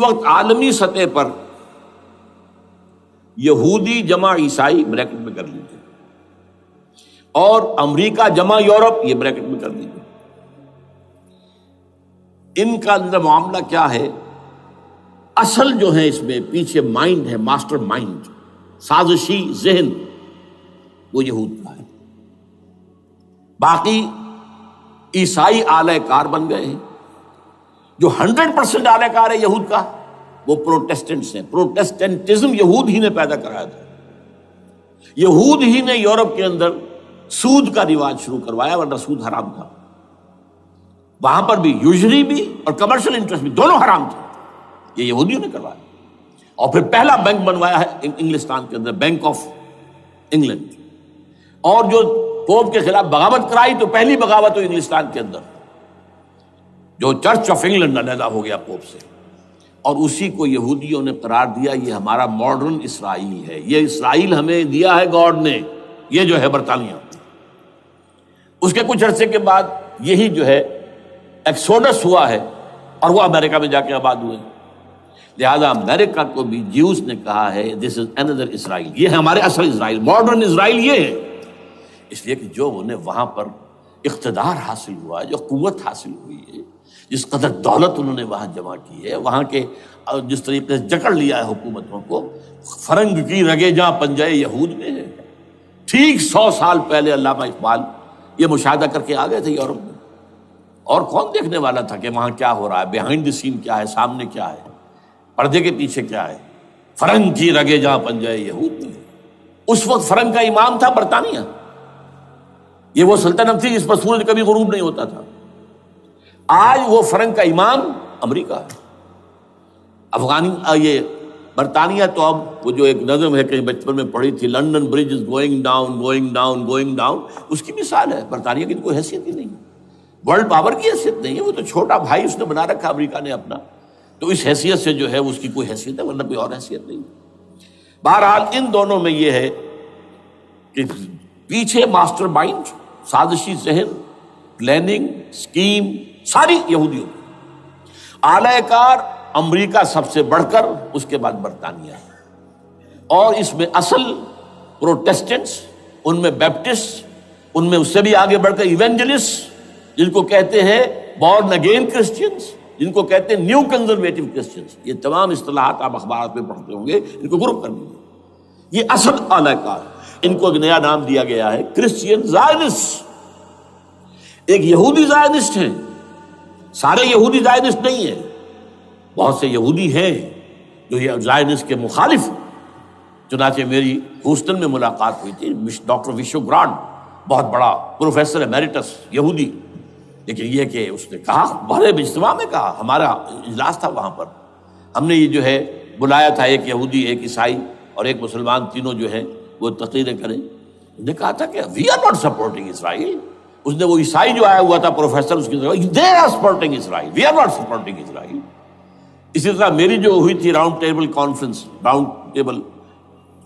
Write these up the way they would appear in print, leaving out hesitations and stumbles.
وقت عالمی سطح پر یہودی جمع عیسائی بریکٹ میں کر لیجیے، اور امریکہ جمع یورپ یہ بریکٹ میں کر لیجیے، ان کا اندر معاملہ کیا ہے؟ اصل جو ہے اس میں پیچھے مائنڈ ہے، ماسٹر مائنڈ، سازشی ذہن، وہ یہود کا ہے۔ باقی عیسائی آلہ کار بن گئے ہیں۔ جو 100% آلہ کار ہے یہود کا وہ پروٹیسٹنٹس ہیں۔ پروٹیسٹنٹزم یہود ہی نے پیدا کرایا تھا، یہود ہی نے یورپ کے اندر سود کا رواج شروع کروایا، ورنہ سود حرام تھا وہاں پر بھی، یوزری بھی اور کمرشل انٹرسٹ بھی، دونوں حرام تھے، یہ یہودیوں نے کروایا۔ اور پھر پہلا بینک بنوایا ہے انگلستان کے اندر، بینک آف انگلینڈ، اور جو پوپ کے خلاف بغاوت کرائی تو پہلی بغاوت ہوئی انگلستان کے اندر، جو چرچ آف انگلینڈ علیحدہ ہو گیا پوپ سے، اور اسی کو یہودیوں نے قرار دیا یہ ہمارا ماڈرن اسرائیل ہے، یہ اسرائیل ہمیں دیا ہے گاڈ نے، یہ جو ہے برطانیہ۔ اس کے کچھ عرصے کے بعد یہی جو ہے ایکسوڈس ہوا ہے اور وہ امریکہ میں جا کے آباد ہوئے، لہذا امریکہ کو بھی جیوز نے کہا ہے دس از اندر اسرائیل، یہ ہے ہمارے اصل اسرائیل، ماڈرن اسرائیل یہ ہے، اس لیے کہ جو انہیں وہاں پر اقتدار حاصل ہوا ہے، جو قوت حاصل ہوئی ہے، جس قدر دولت انہوں نے وہاں جمع کی ہے، وہاں کے جس طریقے سے جکڑ لیا ہے حکومتوں کو، فرنگ کی رگے جہاں پنجے یہود میں ہے۔ ٹھیک 100 سال پہلے علامہ اقبال یہ مشاہدہ کر کے آ گئے تھے یورپ میں، اور کون دیکھنے والا تھا کہ وہاں کیا ہو رہا ہے، بیہائنڈ دی سین کیا ہے، سامنے کیا ہے، پردے کے پیچھے کیا ہے۔ فرنگ کی رگے جہاں پنجے یہود میں، اس وقت فرنگ کا امام تھا برطانیہ، یہ وہ سلطنت تھی جس پر سورج کبھی غروب نہیں ہوتا تھا۔ آج وہ فرنگ کا امام امریکہ ہے، یہ برطانیہ تو اب وہ جو ایک نظم ہے کہیں بچپن میں پڑھی تھی، London bridge is going down going down going down, اس کی مثال ہے۔ برطانیہ کی کوئی حیثیت ہی نہیں ہے، ورلڈ پاور کی حیثیت نہیں ہے، وہ تو چھوٹا بھائی اس نے بنا رکھا امریکہ نے اپنا، تو اس حیثیت سے جو ہے اس کی کوئی حیثیت ہے، ورنہ کوئی اور حیثیت نہیں۔ بہرحال ان دونوں میں یہ ہے کہ پیچھے ماسٹر مائنڈ، سازشی ذہن، پلاننگ، اسکیم ساری یہودیوں کی، آلہ کار امریکہ سب سے بڑھ کر، اس کے بعد برطانیہ ہے، اور اس میں اصل پروٹیسٹنٹس، ان میں بیپٹسٹ، ان میں اس سے بھی آگے بڑھ کر ایونجلسٹ، جن کو کہتے ہیں بورن اگین کرسچنز، جن کو کہتے ہیں نیو کنزرویٹو کرسچنز، یہ تمام اصطلاحات آپ اخبارات میں پڑھتے ہوں گے، ان کو گروپ کر لیجیے۔ یہ اصل آلہ کار، ان کو ایک نیا نام دیا گیا ہے کرسچین زائنسٹ۔ ایک یہودی زائنسٹ ہیں، سارے یہودی زائنسٹ نہیں ہیں، بہت سے یہودی ہیں جو یہ زائنسٹ کے مخالف۔ چنانچہ میری ہیوسٹن میں ملاقات ہوئی تھی ڈاکٹر وشو گرانڈ، بہت بڑا پروفیسر ایمیریٹس یہودی، لیکن یہ کہ اس نے کہا، بڑے اجتماع میں کہا، ہمارا اجلاس تھا وہاں پر، ہم نے یہ جو ہے بلایا تھا ایک یہودی، ایک عیسائی اور ایک مسلمان، تینوں جو ہیں وہ تقریریں کریں۔ انہوں نے کہا تھا کہ وی آر ناٹ سپورٹنگ اسرائیل۔ اس نے وہ عیسائی جو آیا ہوا تھا پروفیسر، اس کی طرف they are supporting Israel, we are not supporting Israel. اسی طرح میری جو ہوئی تھی round table conference, round table,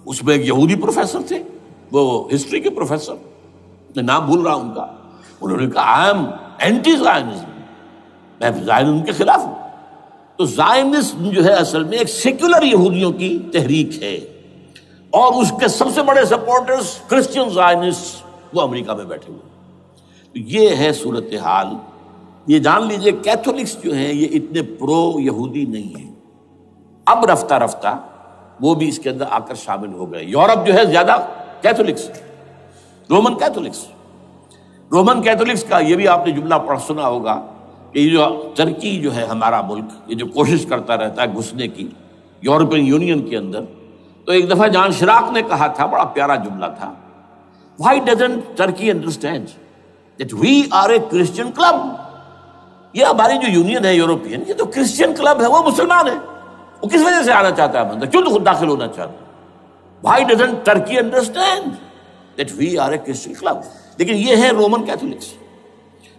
اس میں ایک یہودی پروفیسر تھے، وہ ہسٹری کے پروفیسر، میں نام بھول رہا ان کا، انہوں نے کہا آئی ایم اینٹی زائنزم، میں زائنزم کے خلاف ہوں۔ تو زائنزم جو ہے اصل میں ایک سیکولر یہودیوں کی تحریک ہے، اور اس کے سب سے بڑے سپورٹرز کرسچین زائنسٹ وہ امریکہ میں بیٹھے ہوئے۔ تو یہ ہے صورتحال۔ یہ جان لیجئے کیتھولکس جو ہیں یہ اتنے پرو یہودی نہیں ہیں، اب رفتہ رفتہ وہ بھی اس کے اندر آ کر شامل ہو گئے۔ یورپ جو ہے زیادہ Catholics, Roman Catholics, Roman Catholics کا یہ بھی آپ نے جملہ پڑھ سنا ہوگا کہ یہ جو ترکی جو ہے ہمارا ملک، یہ جو کوشش کرتا رہتا ہے گھسنے کی یورپین یونین کے اندر، تو ایک دفعہ جان شراق نے کہا تھا، بڑا پیارا جملہ تھا، Why doesn't Turkey understand that we are a Christian club؟ یہ ہماری جو یونین ہے یورپین، یہ تو کرسچین کلب ہے، وہ مسلمان ہے، وہ کس وجہ سے آنا چاہتا ہے اندر، کیوں تو خود داخل ہونا چاہتا ہے؟ Why doesn't Turkey understand that we are a Christian club؟ لیکن یہ ہے رومن کیتھولکس،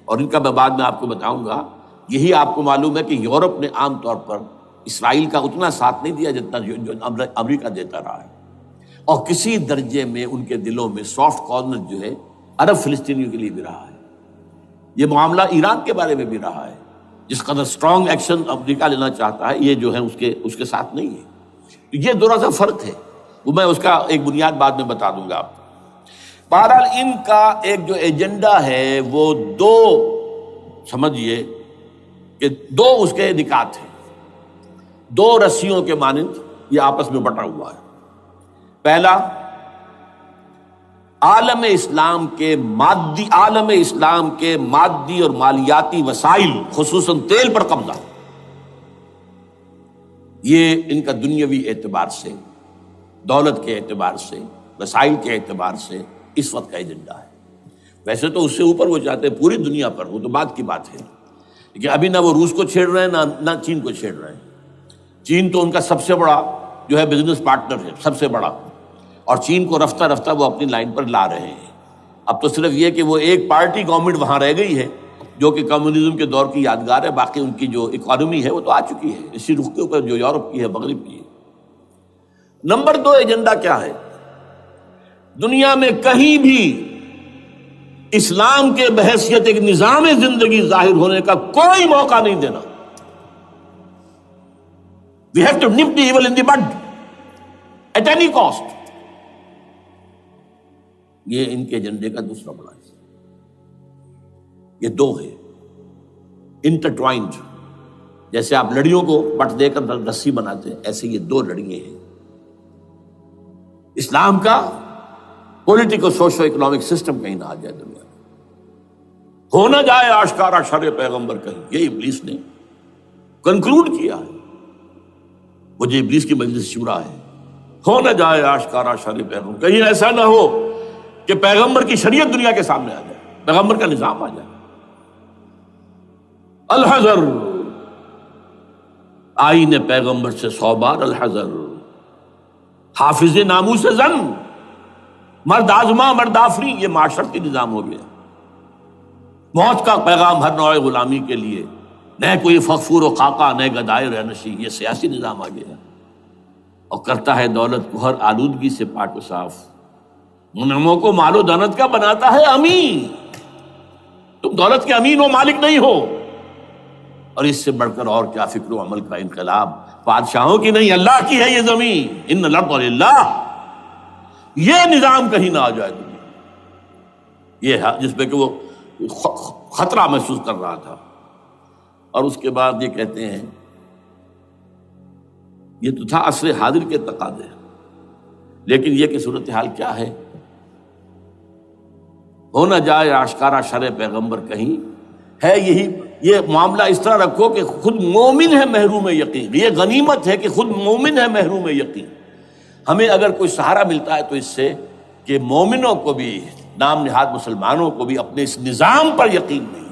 اور ان کا میں بعد میں آپ کو بتاؤں گا۔ یہی آپ کو معلوم ہے کہ یورپ نے عام طور پر اسرائیل کا اتنا ساتھ نہیں دیا جتنا جو امریکہ دیتا رہا ہے، اور کسی درجے میں ان کے دلوں میں سافٹ کارنر جو ہے عرب فلسطینیوں کے لیے بھی رہا ہے۔ یہ معاملہ ایران کے بارے میں بھی رہا ہے، جس قدر اسٹرانگ ایکشن امریکہ لینا چاہتا ہے، یہ جو ہے اس کے ساتھ نہیں ہے۔ یہ ذرا سا فرق ہے، وہ میں اس کا ایک بنیاد بعد میں بتا دوں گا آپ کو۔ بہرحال ان کا ایک جو ایجنڈا ہے وہ دو، سمجھیے کہ دو اس کے نکات ہیں، دو رسیوں کے مانند یہ آپس میں بٹا ہوا ہے۔ پہلا، عالم اسلام کے مادی اور مالیاتی وسائل، خصوصاً تیل پر قبضہ، یہ ان کا دنیاوی اعتبار سے، دولت کے اعتبار سے، وسائل کے اعتبار سے اس وقت کا ایجنڈا ہے۔ ویسے تو اس سے اوپر وہ چاہتے ہیں پوری دنیا پر، وہ تو بعد کی بات ہے، لیکن ابھی نہ وہ روس کو چھیڑ رہے ہیں نہ چین کو چھیڑ رہے ہیں۔ چین تو ان کا سب سے بڑا جو ہے بزنس پارٹنر ہے، سب سے بڑا، اور چین کو رفتہ رفتہ وہ اپنی لائن پر لا رہے ہیں۔ اب تو صرف یہ کہ وہ ایک پارٹی گورنمنٹ وہاں رہ گئی ہے جو کہ کمیونزم کے دور کی یادگار ہے، باقی ان کی جو اکانومی ہے وہ تو آ چکی ہے اسی رخ کے اوپر جو یورپ کی ہے، مغرب کی ہے۔ نمبر دو ایجنڈا کیا ہے؟ دنیا میں کہیں بھی اسلام کے بحیثیت ایک نظام زندگی ظاہر ہونے کا کوئی موقع نہیں دینا۔ We have to nip the evil in the bud at any cost۔ یہ ان کے ایجنڈے کا دوسرا بڑا حصہ۔ یہ دو ہے انٹرٹوائنڈ، جیسے آپ لڑیوں کو بٹ دے کر رسی بناتے ہیں، ایسے یہ دو لڑیے ہیں۔ اسلام کا پولیٹیکل سوشو اکنامک سسٹم کہیں نہ آ جائے دنیا میں، ہو نہ جائے آشکارا شر پیغمبر کہیں، یہ ابلیس نے کنکلوڈ کیا ہے، وہ جو ابلیس کی مجلس شورا ہے، ہو نہ جائے آشکارا شر پیغمبر، کہیں ایسا نہ ہو کہ پیغمبر کی شریعت دنیا کے سامنے آ جائے، پیغمبر کا نظام آ جائے۔ الحذر، آئین پیغمبر سے 100 بار الحذر، حافظ ناموس زن، مرد آزما مرد آفری، یہ معاشرتی نظام ہو گیا۔ موت کا پیغام ہر نوع غلامی کے لیے، نہ کوئی فخفور و خاکہ، نہ گدائے رہنشی، یہ سیاسی نظام آ گیا، اور کرتا ہے دولت کو ہر آلودگی سے پاک و صاف، منعموں کو مال و دولت کا بناتا ہے امین۔ تم دولت کے امین و مالک نہیں ہو، اور اس سے بڑھ کر اور کیا فکر و عمل کا انقلاب، بادشاہوں کی نہیں اللہ کی ہے یہ زمین، ان الارض للہ، یہ نظام کہیں نہ آ جائے دنیا، یہ ہے جس پہ کہ وہ خطرہ محسوس کر رہا تھا۔ اور اس کے بعد یہ کہتے ہیں، یہ تو تھا عصر حاضر کے تقاضے، لیکن یہ کہ صورتحال کیا ہے؟ ہو نہ جائے آشکارا شر پیغمبر کہیں، ہے یہی، یہ معاملہ اس طرح رکھو کہ خود مومن ہے محروم یقین، یہ غنیمت ہے کہ خود مومن ہے محروم یقین۔ ہمیں اگر کوئی سہارا ملتا ہے تو اس سے کہ مومنوں کو بھی، نام نہاد مسلمانوں کو بھی اپنے اس نظام پر یقین نہیں،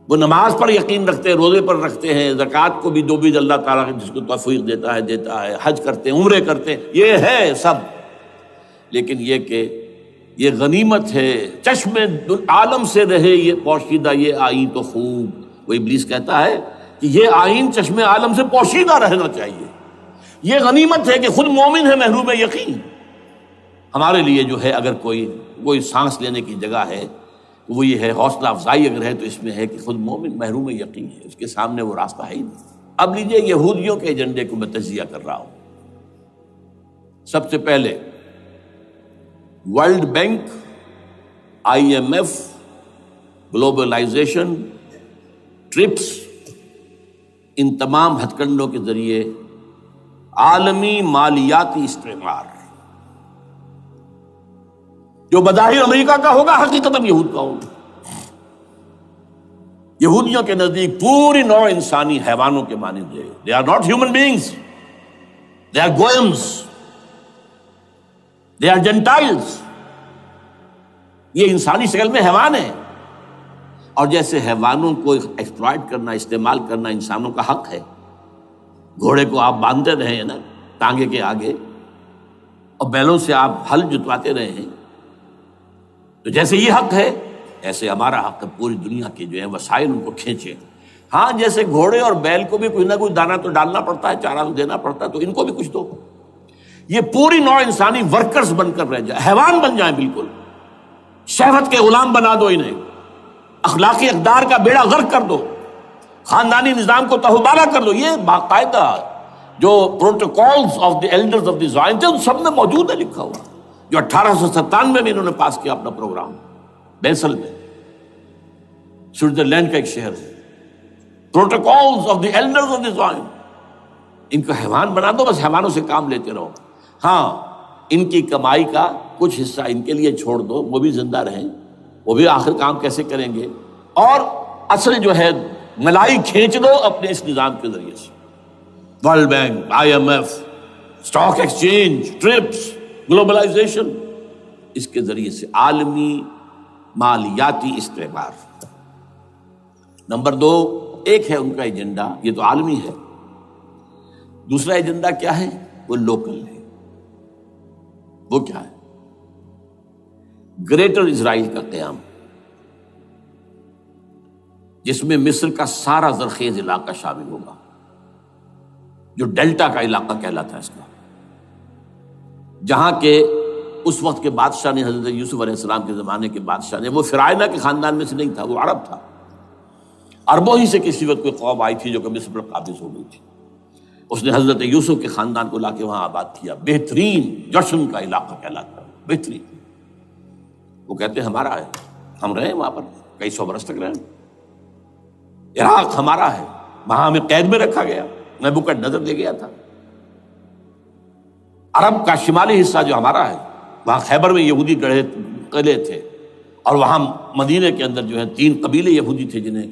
وہ نماز پر یقین رکھتے ہیں، روزے پر رکھتے ہیں، زکوٰۃ کو بھی دو بیج اللہ تعالیٰ جس کو توفیق دیتا ہے، حج کرتے ہیں، عمرے کرتے ہیں، یہ ہے سب، لیکن یہ کہ یہ غنیمت ہے، چشم عالم سے رہے یہ پوشیدہ یہ آئین تو خوب۔ وہ ابلیس کہتا ہے کہ یہ آئین چشم عالم سے پوشیدہ رہنا چاہیے، یہ غنیمت ہے کہ خود مومن ہے محروم یقین۔ ہمارے لیے جو ہے اگر کوئی سانس لینے کی جگہ ہے وہ یہ ہے، حوصلہ افزائی اگر ہے تو اس میں ہے کہ خود مومن محروم یقین ہے، اس کے سامنے وہ راستہ ہے ہی نہیں۔ اب لیجئے یہودیوں کے ایجنڈے کو میں تجزیہ کر رہا ہوں۔ سب سے پہلے World Bank, IMF، globalisation, TRIPS, ان تمام ہتھ کنڈوں کے ذریعے عالمی مالیاتی استعمار، جو بظاہر امریکہ کا ہوگا حقیقتاً یہود کا ہوگا۔ یہودیوں کے نزدیک پوری نوع انسانی حیوانوں کے مانند ہے، they are not human beings، they are goyams، they are Gentiles، یہ انسانی شکل میں حیوان ہیں، اور جیسے حیوانوں کو ایکسپلائٹ کرنا، استعمال کرنا انسانوں کا حق ہے، گھوڑے کو آپ باندھتے رہے ہیں نا ٹانگے کے آگے، اور بیلوں سے آپ ہل جتواتے رہے ہیں، تو جیسے یہ حق ہے ایسے ہمارا حق ہے پوری دنیا کے جو ہے وسائل ان کو کھینچے۔ ہاں جیسے گھوڑے اور بیل کو بھی کچھ نہ کچھ دانہ تو ڈالنا پڑتا ہے، چارہ تو دینا پڑتا ہے، تو ان کو بھی کچھ دو، یہ پوری نوع انسانی ورکرز بن کر رہ جائے، حیوان بن جائیں، بالکل شہوت کے غلام بنا دو انہیں، اخلاقی اقدار کا بیڑا غرق کر دو، خاندانی نظام کو تہوبارہ کر دو. یہ باقاعدہ جو protocols of the elders of the Zion تھے ان سب میں موجود ہے لکھا ہوا، جو 1897 میں انہوں نے پاس کیا اپنا پروگرام بیسل میں، سوئٹزرلینڈ کا ایک شہر ہے. Protocols of the elders of the Zion. ان کو حیوان بنا دو، بس حیوانوں سے کام لیتے رہو. ہاں ان کی کمائی کا کچھ حصہ ان کے لیے چھوڑ دو، وہ بھی زندہ رہیں، وہ بھی آخر کام کیسے کریں گے، اور اصل جو ہے ملائی کھینچ دو اپنے اس نظام کے ذریعے سے. World Bank, I M F, stock exchange, TRIPS, globalisation, اس کے ذریعے سے عالمی مالیاتی استعمار. نمبر 2، ایک ہے ان کا ایجنڈا، یہ تو عالمی ہے. دوسرا ایجنڈا کیا ہے؟ وہ لوکل ہے. وہ کیا ہے؟ گریٹر اسرائیل کا قیام، جس میں مصر کا سارا زرخیز علاقہ شامل ہوگا، جو ڈیلٹا کا علاقہ کہلاتا ہے اس کا، جہاں کے اس وقت کے بادشاہ نے، حضرت یوسف علیہ السلام کے زمانے کے بادشاہ نے، وہ فرعونہ کے خاندان میں سے نہیں تھا، وہ عرب تھا. عربوں ہی سے کسی وقت کوئی قوم آئی تھی جو کہ مصر پر قابض ہو گئی تھی. اس نے حضرت یوسف کے خاندان کو لا کے وہاں آباد کیا. بہترین جشن کا علاقہ کہلاتا ہے، بہترین. وہ کہتے ہیں ہمارا ہے، ہم رہے وہاں پر کئی سو برس تک رہے. عراق ہمارا ہے، وہاں ہمیں قید میں رکھا گیا، نبوکدنضر لے گیا تھا. عرب کا شمالی حصہ جو ہمارا ہے، وہاں خیبر میں یہودی قلعے تھے، اور وہاں مدینے کے اندر جو ہے 3 قبیلے یہودی تھے جنہیں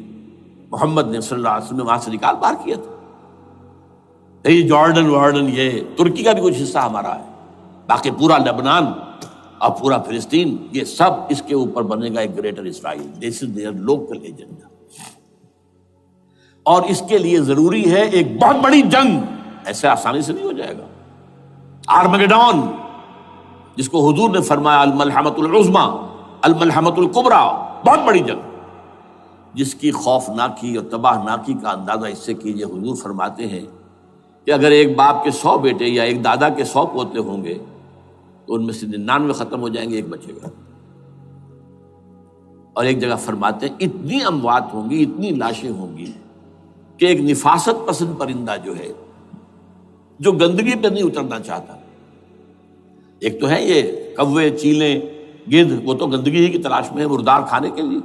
محمد نے صلی اللہ علیہ وسلم وہاں سے نکال باہر کیا تھا. یہ جارڈن یہ ترکی کا بھی کچھ حصہ ہمارا ہے. باقی پورا لبنان اور پورا فلسطین، یہ سب اس کے اوپر بنے گا ایک greater Israel. This is there local agenda. اور اس کے لیے ضروری ہے ایک بہت بڑی جنگ. ایسے آسانی سے نہیں ہو جائے گا. آرمگیڈون، جس کو حضور نے فرمایا الملحمۃ العظمیٰ، الملحمۃ الکبریٰ، بہت بڑی جنگ، جس کی خوفناکی اور تباہ ناکی کا اندازہ اس سے کیجیے. حضور فرماتے ہیں کہ اگر ایک باپ کے 100 بیٹے یا ایک دادا کے 100 پوتے ہوں گے تو ان میں سے 99 ختم ہو جائیں گے، ایک بچے گا. اور ایک جگہ فرماتے ہیں اتنی اموات ہوں گی، اتنی لاشیں ہوں گی کہ ایک نفاست پسند پرندہ جو ہے، جو گندگی پہ نہیں اترنا چاہتا. ایک تو ہے یہ کوے، چیلیں، گدھ، وہ تو گندگی ہی کی تلاش میں ہے مردار کھانے کے لیے،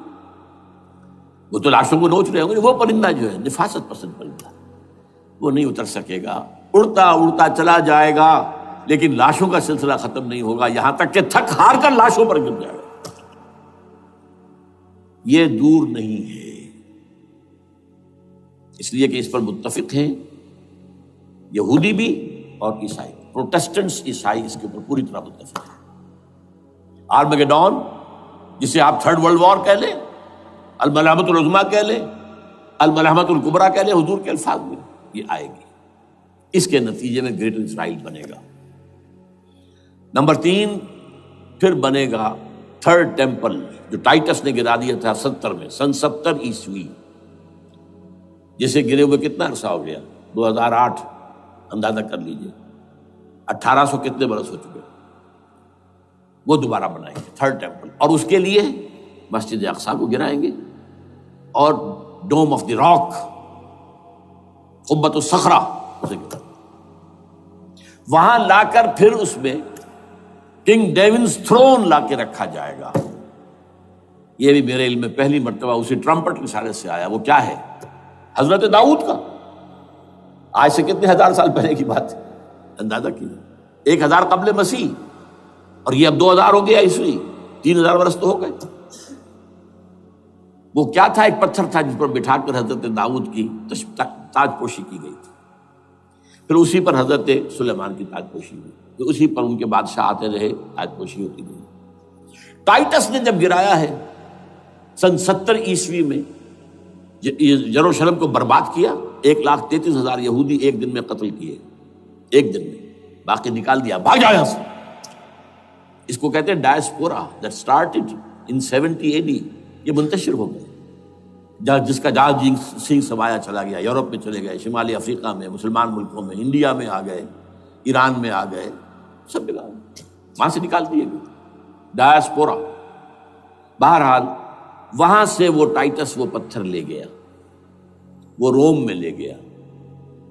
وہ تو لاشوں کو نوچ رہے ہوں گے. وہ پرندہ جو ہے نفاست پسند پرندہ، وہ نہیں اتر سکے گا. اڑتا اڑتا چلا جائے گا، لیکن لاشوں کا سلسلہ ختم نہیں ہوگا، یہاں تک کہ تھک ہار کر لاشوں پر گر جائے گا. یہ دور نہیں ہے، اس لیے کہ اس پر متفق ہیں یہودی بھی اور عیسائی. پروٹسٹنٹس، عیسائی اس کے اوپر پوری طرح متفق ہیں. آرمگیڈون، جسے آپ 3rd ورلڈ وار کہہ لیں، الملحمۃ العظمیٰ کہہ لیں، الملحمۃ الکبریٰ کہہ لیں، حضور کے الفاظ میں یہ آئے گی. اس کے نتیجے میں گریٹر اسرائیل بنے گا. نمبر 3، پھر بنے گا 3rd ٹیمپل، جو ٹائٹس نے گرا دیا تھا 70 میں، سن 70 عیسوی، جسے گرے ہوئے کتنا عرصہ ہو گیا؟ 2008. اندازہ کر لیجئے 1800 کتنے برس ہو چکے. وہ دوبارہ بنائیں گے 3rd ٹیمپل، اور اس کے لیے مسجد اقصیٰ کو گرائیں گے، اور ڈوم آف دی راک، قبۃ الصخرہ، اسے گرائیں گے. وہاں لا کر پھر اس میں کنگ ڈیونز تھرون لا کے رکھا جائے گا. یہ بھی میرے علم میں پہلی مرتبہ اسی ٹرمپٹ کے اشارے سے آیا. وہ کیا ہے؟ حضرت داؤد کا. آج سے کتنے 1000 سال پہلے کی بات ہے، اندازہ کیجیے. 1000 قبل مسیح، اور یہ اب 2000 ہو گیا عیسوی، 3000 برس تو ہو گئے. وہ کیا تھا؟ ایک پتھر تھا جس پر بٹھا کر حضرت داؤد کی تاج پوشی کی گئی تھی. پھر اسی پر حضرت سلیمان کی تاج پوشی ہوئی، پھر اسی پر ان کے بادشاہ آتے رہے، تاج پوشی ہوتی گئی. ٹائٹس نے جب گرایا ہے سن 70 عیسوی میں، یروشلم کو برباد کیا، 1,33,000 یہودی ایک دن میں قتل کیے، ایک دن میں، باقی نکال دیا، بھاگ جاؤ یہاں سے. اس کو کہتے ہیں diaspora, that started in 70 AD. یہ منتشر ہو گئے، جس کا جہاز سنگھ سمایا چلا گیا، یورپ میں چلے گئے، شمالی افریقہ میں، مسلمان ملکوں میں، انڈیا میں آ گئے، ایران میں آ گئے، سب وہاں سے نکال دیے گئے. ڈائسپورا. بہرحال وہاں سے وہ ٹائٹس وہ پتھر لے گیا، وہ روم میں لے گیا،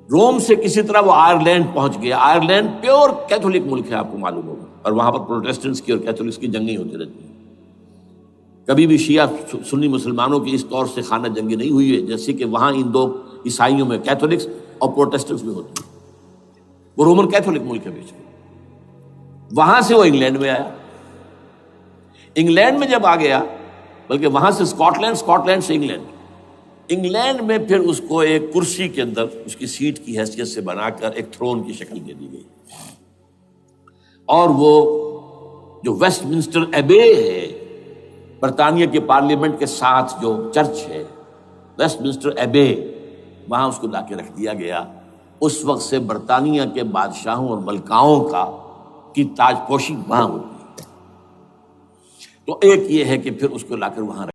روم سے کسی طرح وہ آئرلینڈ پہنچ گیا۔ آئرلینڈ پیور کیتھولک ملک ہے، آپ کو معلوم ہوگا، اور وہاں پر پروٹیسٹنٹس کی اور کیتھولکس کی جنگیں ہوتی رہتی ہیں۔ کبھی بھی شیعہ سنی مسلمانوں کی اس طور سے خانہ جنگی نہیں ہوئی ہے جیسے کہ وہاں ان دو عیسائیوں میں کیتھولکس اور پروٹیسٹنٹس میں ہوتی ہے۔ وہ رومن کیتھولک ملک ہے بیچ میں۔ وہاں سے وہ انگلینڈ میں آیا، انگلینڈ میں جب آ گیا، بلکہ وہاں سے اسکاٹ لینڈ سے انگلینڈ میں پھر اس کو ایک کرسی کے اندر اس کی سیٹ کی حیثیت سے بنا کر ایک تھرون کی شکل دے دی گئی، اور وہ جو ویسٹ منسٹر ایبے ہے، برطانیہ کے پارلیمنٹ کے ساتھ جو چرچ ہے ویسٹ منسٹر ایبے، وہاں اس کو لا کے رکھ دیا گیا۔ اس وقت سے برطانیہ کے بادشاہوں اور ملکاؤں کی تاج پوشی وہاں ہوتی ہے۔ تو ایک یہ ہے کہ پھر اس کو لا کر وہاں